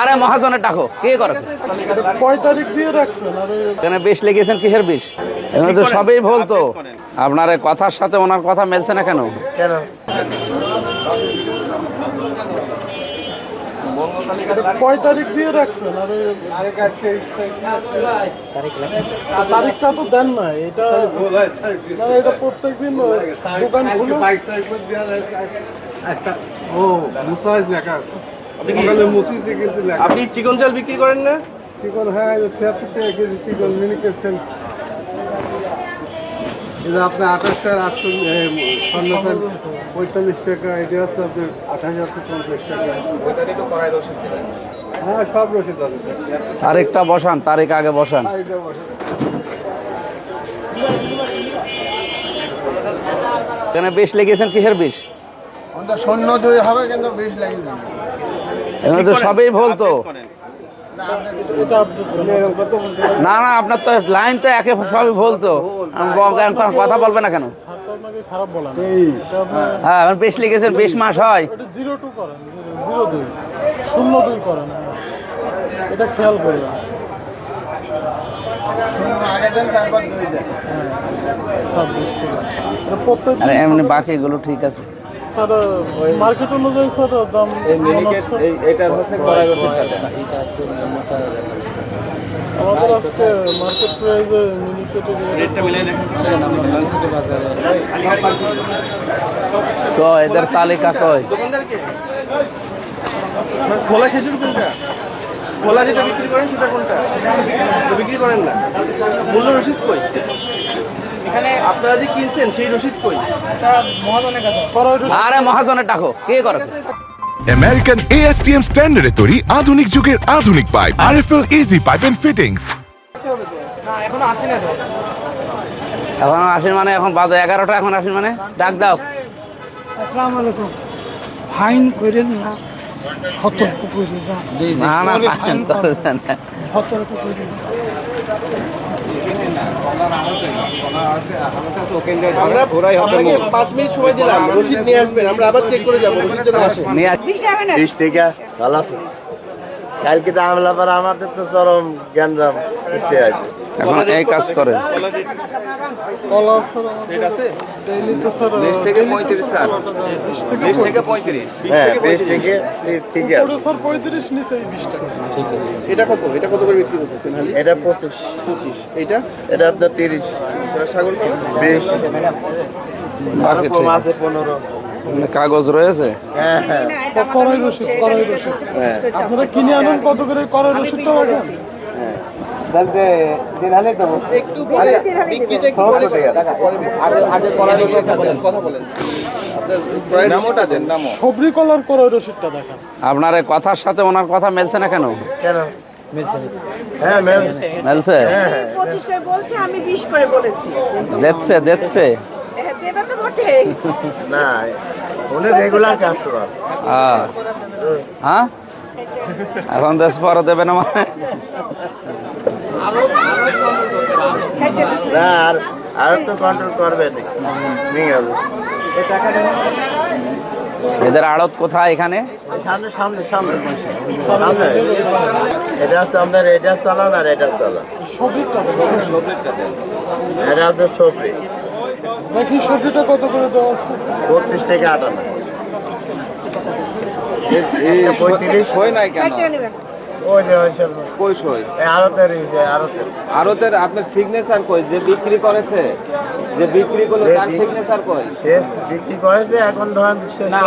আরে মহাজনের টাকা কে করে? কয় তারিখ দিয়ে রাখছেন? এখানে বিষ লিখেছেন, কিসের বিষ? এখানে তো সবই ভুল তো। আপনার এই কথার সাথে ওনার কথা মেলছে না কেন? কয় তারিখ দিয়ে রাখছেন? তারিখটা তো দেন না। এটা এটা প্রত্যেকদিন দোকান খুলে আপনি চিকন চাল বিক্রি করেন না? চিকন, হ্যাঁ ৭৬ টাকা কেজি চিকন মিনিকেট সেল। এটা আপনার ২৮,৮৪৫ টাকা। এটা হচ্ছে আপনার ২৮,৫০ টাকা। হ্যাঁ, সব রসিদ আছে। তারিখটা বসান, তারিখ আগে বসান। এখানে বিষ লিখেছেন, কিসের বিষ? শূন্য দুই হবে কিন্তু ২০ লাগবে। এখানে তো সবই ভুল তো। না না, আপনার তো লাইন তো একে সবই ভুল তো। কথা বলবে না কেন? খারাপ বলা হ্যাঁ, বিষ লিখেছেন, ২০ মাস হয়। ০২ করেন, ০২ ০২ করেন। এটা খেয়াল করবেন। আরে এমনি বাকিগুলো ঠিক আছে। স্যার মার্কেট অনুযায়ী স্যার দাম আমাদের আজকে মার্কেট প্রাইসে কয় এদের তালিকা কয়? খোলা খেজুর কোনটা? খোলা যেটা বিক্রি করেন সেটা কোনটা? বিক্রি করেন না। মূল্য রসিদ কই? এখানে আপনারা যে কিনছেন সেই রসিদ কই? আরে মহাজনের টাকা কে করে? আমেরিকান ASTM স্ট্যান্ডার্ডে তৈরি আধুনিক যুগের আধুনিক pipe, RFL easy pipe and fittings. এখনো আসে না তো। এখন আসেন মানে এখন বাজে 11টা, এখন আসেন মানে ডাক দাও। আসসালামু আলাইকুম। ফাইন করেন না, সতর্ক করে যান। না না, ফাইন করেছেন না। সতর্ক করে আমরা 5 মিনিট সময় দিলাম, রসিদ নিয়ে আসবেন, আমরা আবার চেক করে যাবো। রসিদ জমা আসে। নিয়ে আস। 20 টাকা ভালো আছে। কালকে তো আমলা পর আমাদের তো চরম গ্যাঞ্জাম সৃষ্টি হয়েছে। এখন এই কাজ করেন। কলা স্যার ডেইলি তো স্যার 20 থেকে 35 স্যার। 20 থেকে 35। হ্যাঁ 20 টাকা ঠিক আছে। ওটা স্যার 35 নিচে 20 টাকা। ঠিক আছে। এটা কত? এটা কত করে বিক্রি করতেছেন হালি? এটা 25। এইটা? এটা আপনার 30। ছাগল কি? 20। বাকি ঠিক মাঝে আছে। 15। মানে কাগজ রয়েছে। হ্যাঁ হ্যাঁ করাই রসিদ, করাই রসিদ। আপনারা কিনে আনেন কত করে? করাই রসিদটা রাখেন। বলতে দিন হলে দেবো। একটু বলে বিক্রিটা একটু বলে আগে করার কথা বলেন। আপনার নামটা দেন, নামও। সবরি কলার করাই রসিদটা দেখান। আপনার এই কথার সাথে ওনার কথা মেলছে না কেন? কেন? হ্যাঁ ম্যাম মেলছে? 25 করে বলছে, আমি 20 করে বলেছি। দেখছে দেখছে। হ্যাঁ, দেবে তো বটে। না উনি রেগুলার কাস্টমার। হ্যাঁ, এখন 10 পরে দেবে না মানে? না আর তো কন্ট্রোল করবে নিয়ে যাবে। এদের আড়ত কোথায়? এখানে সামনে সামনে সামনে সামনে। এটা হচ্ছে আপনার এটা চালান আর এটা চালান। সবরিটা এটা হচ্ছে সবরি। দেখি সবরিটা কত করে দেওয়া আছে? 32 থেকে 58। 35 সই নাই কেন? ওই যে ওই সব কই সই? আরতের আরতের আপনার সিগনেচার কই? যে বিক্রি করেছে, যে বিক্রি করলো তার সিগনেচার কই? বিক্রি করেছে এখন ধরেন না,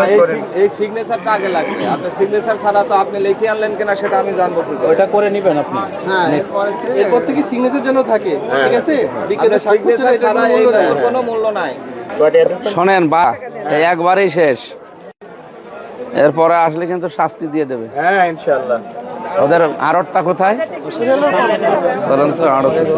এই সিগনেচারটা আগে লাগবে। আপনার সিগনেচার ছাড়া তো আপনি লিখে আনলেন কিনা সেটা আমি জানবো কি করে? ওইটা করে নেবেন আপনি। হ্যাঁ, এরপর থেকে সিগনেচার যেন থাকে, ঠিক আছে? বিক্রেতা সিগনেচার ছাড়া এর কোনো মূল্য নাই। শোনেন বা, এই একবারই শেষ। এরপরে আসলে কিন্তু শাস্তি দিয়ে দেবে। হ্যাঁ ইনশাআল্লাহ। ওদের আড়তটা কোথায়? চলেন তো আড়ত।